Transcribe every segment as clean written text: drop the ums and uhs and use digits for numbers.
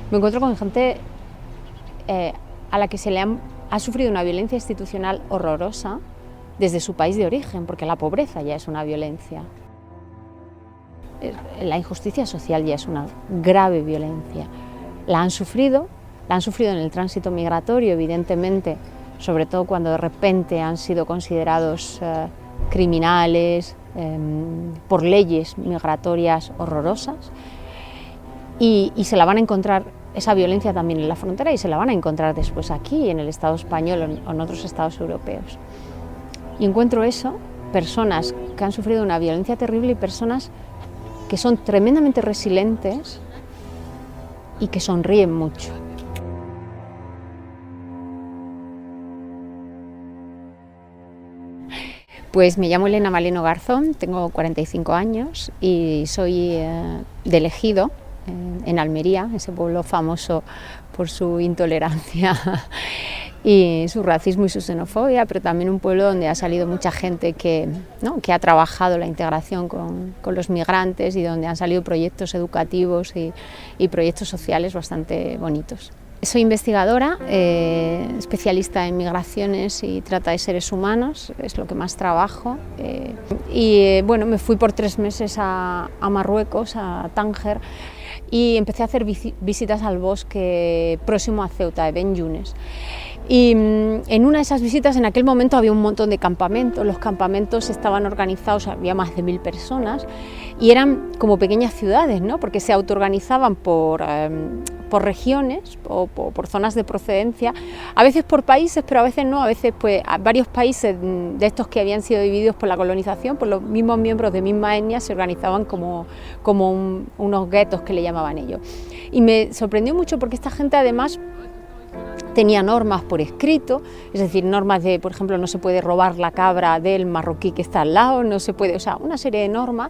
Me encuentro con gente a la que ha sufrido una violencia institucional horrorosa desde su país de origen, porque la pobreza ya es una violencia. La injusticia social ya es una grave violencia. La han sufrido en el tránsito migratorio, evidentemente, sobre todo cuando de repente han sido considerados criminales por leyes migratorias horrorosas, y se la van a encontrar, esa violencia también en la frontera, y se la van a encontrar después aquí, en el Estado español o en otros estados europeos. Y encuentro eso, personas que han sufrido una violencia terrible y personas que son tremendamente resilientes y que sonríen mucho. Pues me llamo Elena Maleno Garzón, tengo 45 años y soy de Ejido, en Almería, ese pueblo famoso por su intolerancia y su racismo y su xenofobia, pero también un pueblo donde ha salido mucha gente que ha trabajado la integración con los migrantes y donde han salido proyectos educativos y proyectos sociales bastante bonitos. Soy investigadora, especialista en migraciones y trata de seres humanos, es lo que más trabajo. Bueno, me fui por 3 meses a Marruecos, a Tánger, y empecé a hacer visitas al bosque próximo a Ceuta, de Ben Yunes. Y en una de esas visitas, en aquel momento había un montón de campamentos, los campamentos estaban organizados, había más de 1000 personas, y eran como pequeñas ciudades, ¿no? Porque se autoorganizaban por regiones o por zonas de procedencia, a veces por países, pero a veces no, a veces pues varios países de estos que habían sido divididos por la colonización, por los mismos miembros de misma etnia, se organizaban como unos guetos que le llamaban ellos. Y me sorprendió mucho porque esta gente además tenía normas por escrito, es decir, normas de, por ejemplo, no se puede robar la cabra del marroquí que está al lado, no se puede, o sea, una serie de normas,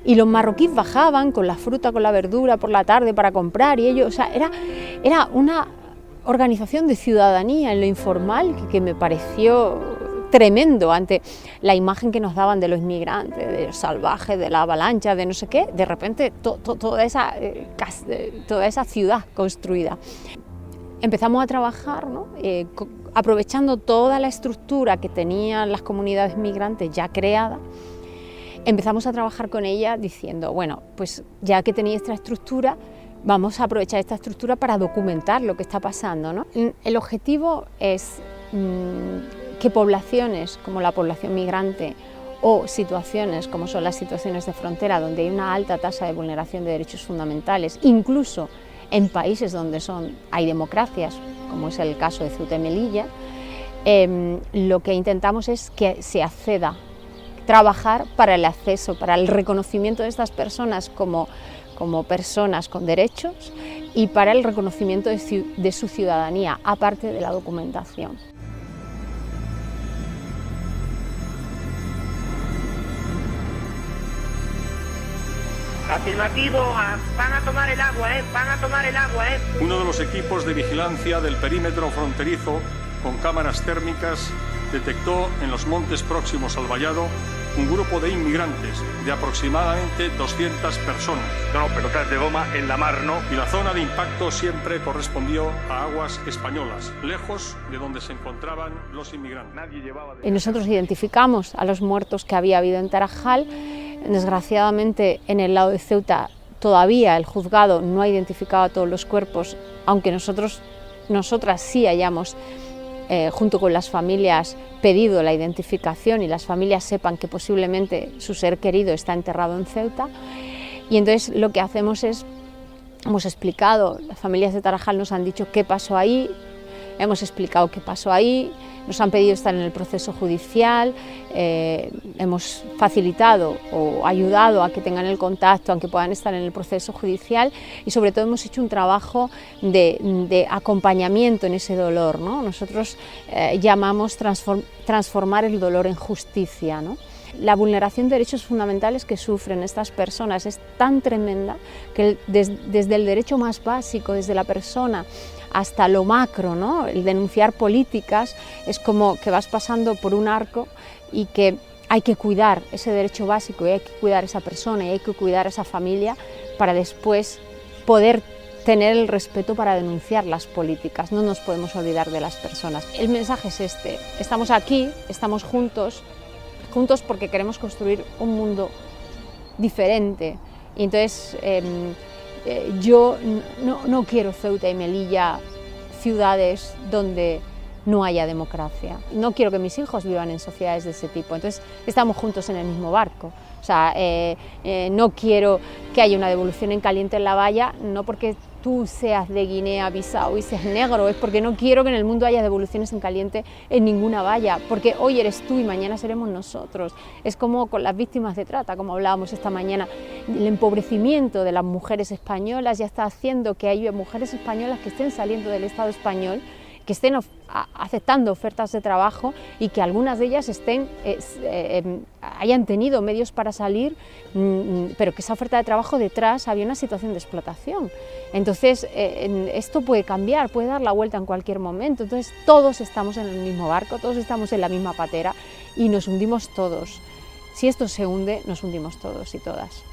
y los marroquíes bajaban con la fruta, con la verdura por la tarde para comprar, y ellos, o sea, era una organización de ciudadanía en lo informal que me pareció tremendo ante la imagen que nos daban de los inmigrantes, de los salvajes, de la avalancha, de no sé qué, de repente toda esa ciudad construida. Empezamos a trabajar, ¿no? Aprovechando toda la estructura que tenían las comunidades migrantes ya creada, empezamos a trabajar con ella diciendo, bueno, pues ya que tenéis esta estructura, vamos a aprovechar esta estructura para documentar lo que está pasando, ¿no? El objetivo es que poblaciones como la población migrante o situaciones como son las situaciones de frontera, donde hay una alta tasa de vulneración de derechos fundamentales, incluso en países donde hay democracias, como es el caso de Ceuta y Melilla, lo que intentamos es que se acceda, trabajar para el acceso, para el reconocimiento de estas personas como personas con derechos y para el reconocimiento de su ciudadanía, aparte de la documentación. Afirmativo, van a tomar el agua, van a tomar el agua, Uno de los equipos de vigilancia del perímetro fronterizo, con cámaras térmicas, detectó en los montes próximos al vallado un grupo de inmigrantes de aproximadamente 200 personas. No, pelotas de goma en la mar, ¿no? Y la zona de impacto siempre correspondió a aguas españolas, lejos de donde se encontraban los inmigrantes. Nadie llevaba Y nosotros identificamos a los muertos que había habido en Tarajal. Desgraciadamente, en el lado de Ceuta todavía el juzgado no ha identificado a todos los cuerpos, aunque nosotras sí hayamos, junto con las familias, pedido la identificación y las familias sepan que posiblemente su ser querido está enterrado en Ceuta. Y entonces lo que hacemos es, hemos explicado, las familias de Tarajal nos han dicho qué pasó ahí, hemos explicado qué pasó ahí, nos han pedido estar en el proceso judicial, hemos facilitado o ayudado a que tengan el contacto, a que puedan estar en el proceso judicial, y sobre todo hemos hecho un trabajo de acompañamiento en ese dolor, ¿no? Nosotros llamamos transformar el dolor en justicia, ¿no? La vulneración de derechos fundamentales que sufren estas personas es tan tremenda que desde el derecho más básico, desde la persona hasta lo macro, ¿no? El denunciar políticas es como que vas pasando por un arco y que hay que cuidar ese derecho básico y hay que cuidar a esa persona y hay que cuidar a esa familia para después poder tener el respeto para denunciar las políticas, no nos podemos olvidar de las personas. El mensaje es este: estamos aquí, estamos juntos porque queremos construir un mundo diferente. Y entonces yo no quiero Ceuta y Melilla, ciudades donde no haya democracia. No quiero que mis hijos vivan en sociedades de ese tipo. Entonces estamos juntos en el mismo barco. O sea, no quiero que haya una devolución en caliente en La Valla, no porque tú seas de Guinea-Bissau y seas negro, es porque no quiero que en el mundo haya devoluciones en caliente en ninguna valla, porque hoy eres tú y mañana seremos nosotros. Es como con las víctimas de trata, como hablábamos esta mañana. El empobrecimiento de las mujeres españolas ya está haciendo que haya mujeres españolas que estén saliendo del Estado español, que estén aceptando ofertas de trabajo y que algunas de ellas hayan tenido medios para salir, pero que esa oferta de trabajo detrás había una situación de explotación. Entonces esto puede cambiar, puede dar la vuelta en cualquier momento. Entonces todos estamos en el mismo barco, todos estamos en la misma patera y nos hundimos todos. Si esto se hunde, nos hundimos todos y todas.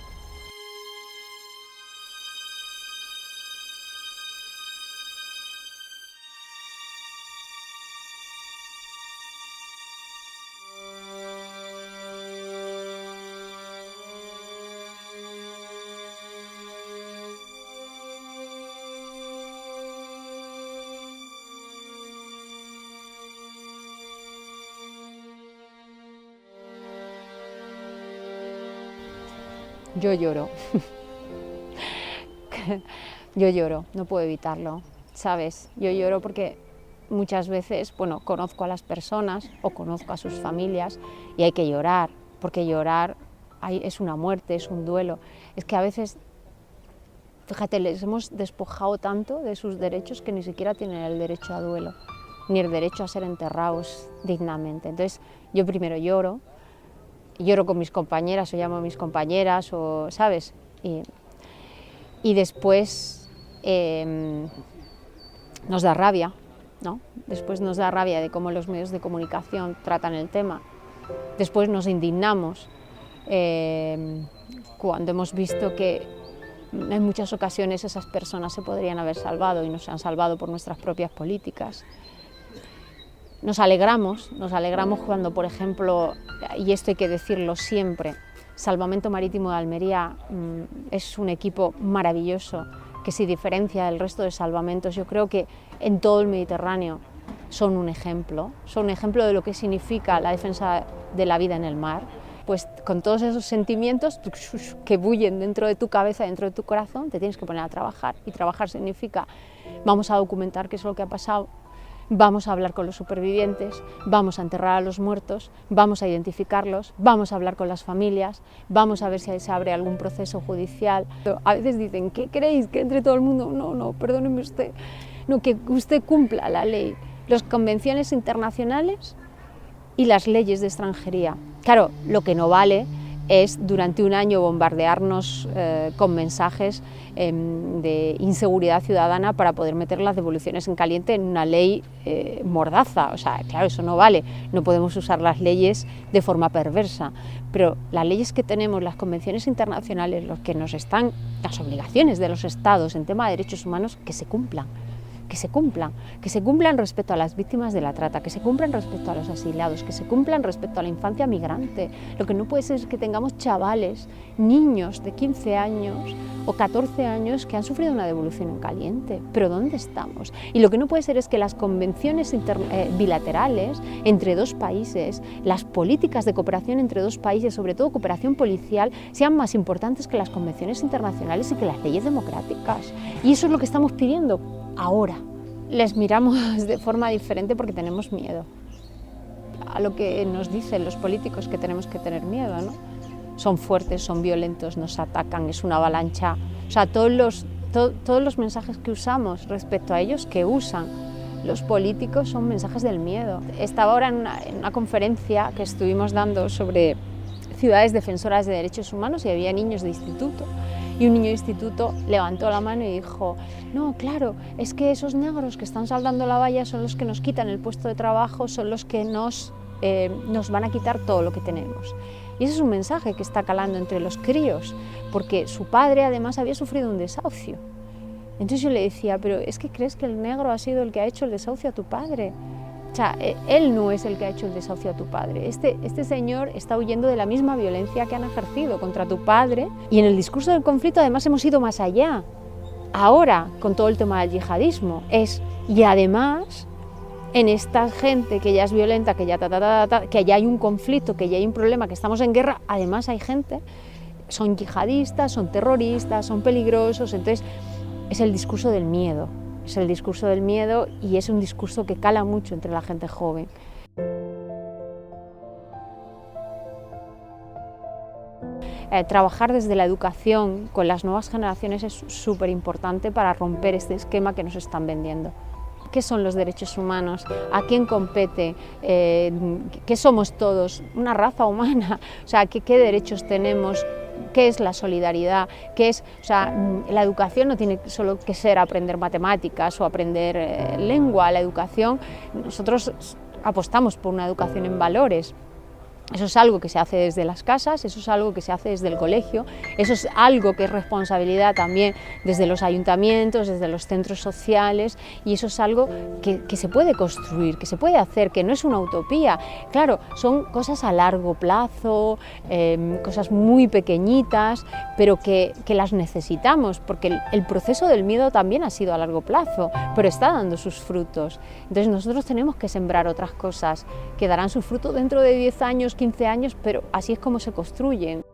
Yo lloro, yo lloro, no puedo evitarlo, ¿sabes? Yo lloro porque muchas veces, bueno, conozco a las personas o conozco a sus familias y hay que llorar, porque llorar es una muerte, es un duelo. Es que a veces, fíjate, les hemos despojado tanto de sus derechos que ni siquiera tienen el derecho a duelo, ni el derecho a ser enterrados dignamente. Entonces, yo primero lloro con mis compañeras o llamo a mis compañeras, o, ¿sabes? Y después nos da rabia, ¿no? Después nos da rabia de cómo los medios de comunicación tratan el tema. Después nos indignamos cuando hemos visto que en muchas ocasiones esas personas se podrían haber salvado y no se han salvado por nuestras propias políticas. Nos alegramos cuando, por ejemplo, y esto hay que decirlo siempre, Salvamento Marítimo de Almería es un equipo maravilloso que se diferencia del resto de salvamentos. Yo creo que en todo el Mediterráneo son un ejemplo de lo que significa la defensa de la vida en el mar. Pues con todos esos sentimientos que bullen dentro de tu cabeza, dentro de tu corazón, te tienes que poner a trabajar. Y trabajar significa, vamos a documentar qué es lo que ha pasado, vamos a hablar con los supervivientes, vamos a enterrar a los muertos, vamos a identificarlos, vamos a hablar con las familias, vamos a ver si se abre algún proceso judicial. A veces dicen, ¿qué queréis? ¿Que entre todo el mundo? No, perdóneme usted. No, que usted cumpla la ley, las convenciones internacionales y las leyes de extranjería. Claro, lo que no vale es durante un año bombardearnos con mensajes de inseguridad ciudadana para poder meter las devoluciones en caliente en una ley mordaza. O sea, claro, eso no vale, no podemos usar las leyes de forma perversa, pero las leyes que tenemos, las convenciones internacionales, los que nos están, las obligaciones de los estados en tema de derechos humanos, que se cumplan respecto a las víctimas de la trata, que se cumplan respecto a los asilados, que se cumplan respecto a la infancia migrante. Lo que no puede ser es que tengamos chavales, niños de 15 años o 14 años que han sufrido una devolución en caliente. ¿Pero dónde estamos? Y lo que no puede ser es que las convenciones bilaterales entre dos países, las políticas de cooperación entre dos países, sobre todo cooperación policial, sean más importantes que las convenciones internacionales y que las leyes democráticas. Y eso es lo que estamos pidiendo ahora. Les miramos de forma diferente porque tenemos miedo a lo que nos dicen los políticos que tenemos que tener miedo, ¿no? Son fuertes, son violentos, nos atacan, es una avalancha. O sea, todos los mensajes que usamos respecto a ellos, que usan los políticos, son mensajes del miedo. Estaba ahora en una conferencia que estuvimos dando sobre ciudades defensoras de derechos humanos y había niños de instituto. Y un niño de instituto levantó la mano y dijo, no, claro, es que esos negros que están saldando la valla son los que nos quitan el puesto de trabajo, son los que nos van a quitar todo lo que tenemos. Y ese es un mensaje que está calando entre los críos, porque su padre además había sufrido un desahucio. Entonces yo le decía, pero es que crees que el negro ha sido el que ha hecho el desahucio a tu padre. O sea, él no es el que ha hecho el desahucio a tu padre. Este señor está huyendo de la misma violencia que han ejercido contra tu padre. Y en el discurso del conflicto además hemos ido más allá. Ahora, con todo el tema del yihadismo, y además, en esta gente que ya es violenta, que ya hay un conflicto, que ya hay un problema, que estamos en guerra, además hay gente, son yihadistas, son terroristas, son peligrosos, entonces es el discurso del miedo. Es el discurso del miedo y es un discurso que cala mucho entre la gente joven. Trabajar desde la educación con las nuevas generaciones es súper importante para romper este esquema que nos están vendiendo. ¿Qué son los derechos humanos? ¿A quién compete? ¿Qué somos todos? ¿Una raza humana? O sea, ¿qué derechos tenemos? ¿Qué es la solidaridad? La educación no tiene solo que ser aprender matemáticas o aprender lengua. La educación, nosotros apostamos por una educación en valores. Eso es algo que se hace desde las casas, eso es algo que se hace desde el colegio, eso es algo que es responsabilidad también desde los ayuntamientos, desde los centros sociales, y eso es algo que se puede construir, que se puede hacer, que no es una utopía. Claro, son cosas a largo plazo, cosas muy pequeñitas, pero que las necesitamos, porque el proceso del miedo también ha sido a largo plazo, pero está dando sus frutos. Entonces nosotros tenemos que sembrar otras cosas que darán su fruto dentro de 10 años, 15 años, pero así es como se construyen.